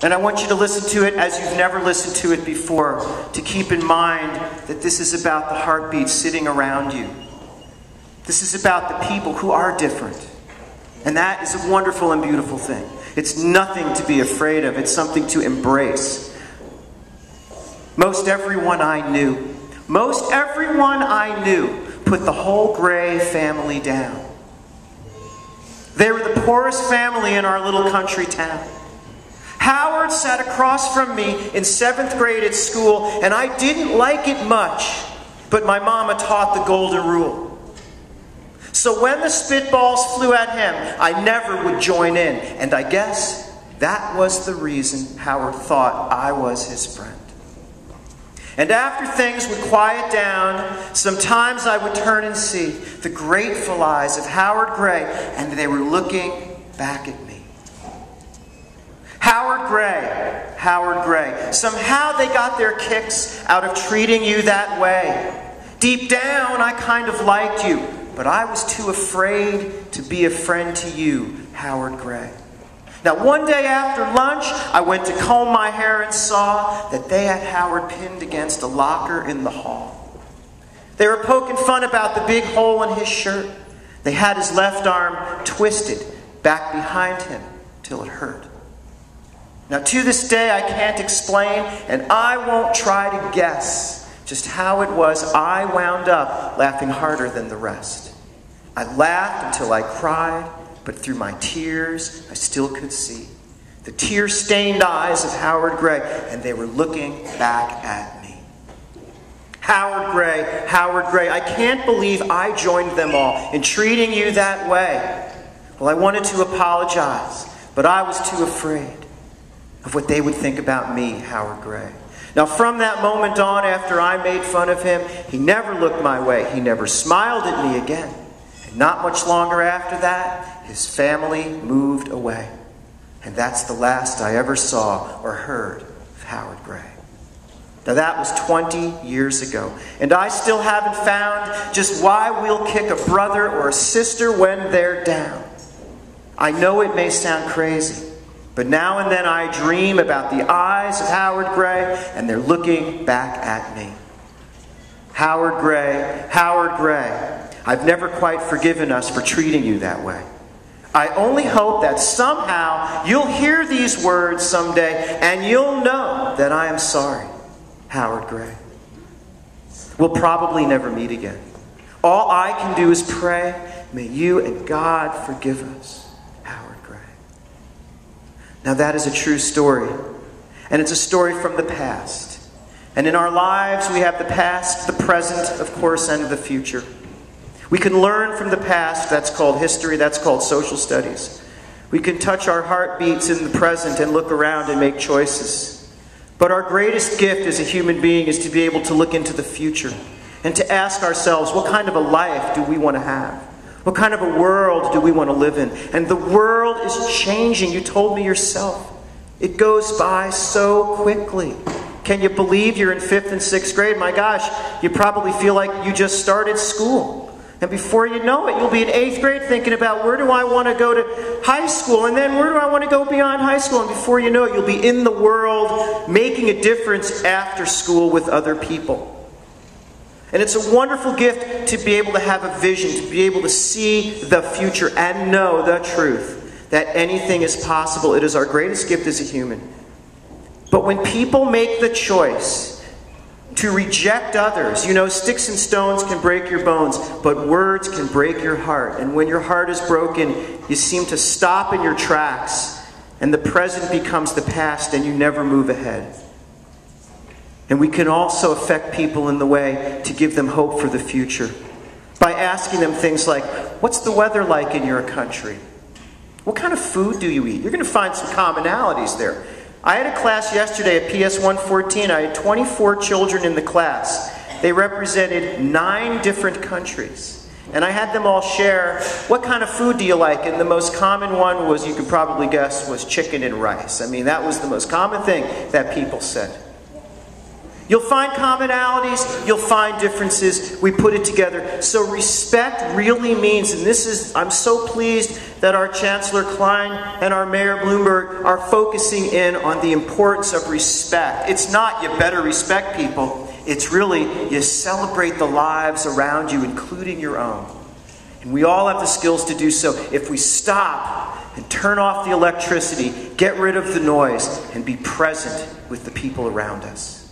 And I want you to listen to it as you've never listened to it before, to keep in mind that this is about the heartbeat sitting around you. This is about the people who are different. And that is a wonderful and beautiful thing. It's nothing to be afraid of. It's something to embrace. Most everyone I knew put the whole Gray family down. They were the poorest family in our little country town. Howard sat across from me in 7th grade at school, and I didn't like it much, but my mama taught the golden rule. So when the spitballs flew at him, I never would join in, and I guess that was the reason Howard thought I was his friend. And after things would quiet down, sometimes I would turn and see the grateful eyes of Howard Gray, and they were looking back at me. Howard Gray, Howard Gray. Somehow they got their kicks out of treating you that way. Deep down, I kind of liked you, but I was too afraid to be a friend to you, Howard Gray. Now, one day after lunch, I went to comb my hair and saw that they had Howard pinned against a locker in the hall. They were poking fun about the big hole in his shirt. They had his left arm twisted back behind him till it hurt. Now, to this day, I can't explain, and I won't try to guess just how it was I wound up laughing harder than the rest. I laughed until I cried, but through my tears, I still could see the tear-stained eyes of Howard Gray, and they were looking back at me. Howard Gray, I can't believe I joined them all in treating you that way. Well, I wanted to apologize, but I was too afraid of what they would think about me, Howard Gray. Now, from that moment on, after I made fun of him, he never looked my way. He never smiled at me again. And not much longer after that, his family moved away. And that's the last I ever saw or heard of Howard Gray. Now, that was 20 years ago. And I still haven't found just why we'll kick a brother or a sister when they're down. I know it may sound crazy, but now and then I dream about the eyes of Howard Gray, and they're looking back at me. Howard Gray, I've never quite forgiven us for treating you that way. I only hope that somehow you'll hear these words someday, and you'll know that I am sorry, Howard Gray. We'll probably never meet again. All I can do is pray, may you and God forgive us. Now, that is a true story, and it's a story from the past. And in our lives, we have the past, the present, of course, and the future. We can learn from the past. That's called history. That's called social studies. We can touch our heartbeats in the present and look around and make choices. But our greatest gift as a human being is to be able to look into the future and to ask ourselves, what kind of a life do we want to have? What kind of a world do we want to live in? And the world is changing. You told me yourself. It goes by so quickly. Can you believe you're in 5th and 6th grade? My gosh, you probably feel like you just started school. And before you know it, you'll be in 8th grade thinking about, where do I want to go to high school? And then where do I want to go beyond high school? And before you know it, you'll be in the world making a difference after school with other people. And it's a wonderful gift to be able to have a vision, to be able to see the future and know the truth, that anything is possible. It is our greatest gift as a human. But when people make the choice to reject others, you know, sticks and stones can break your bones, but words can break your heart. And when your heart is broken, you seem to stop in your tracks, and the present becomes the past, and you never move ahead. And we can also affect people in the way to give them hope for the future by asking them things like, what's the weather like in your country? What kind of food do you eat? You're going to find some commonalities there. I had a class yesterday at PS 114. I had 24 children in the class. They represented 9 different countries. And I had them all share, what kind of food do you like? And the most common one was, you could probably guess, was chicken and rice. I mean, that was the most common thing that people said. You'll find commonalities, you'll find differences. We put it together. So respect really means, and this is, I'm so pleased that our Chancellor Klein and our Mayor Bloomberg are focusing in on the importance of respect. It's not you better respect people. It's really you celebrate the lives around you, including your own. And we all have the skills to do so if we stop and turn off the electricity, get rid of the noise, and be present with the people around us.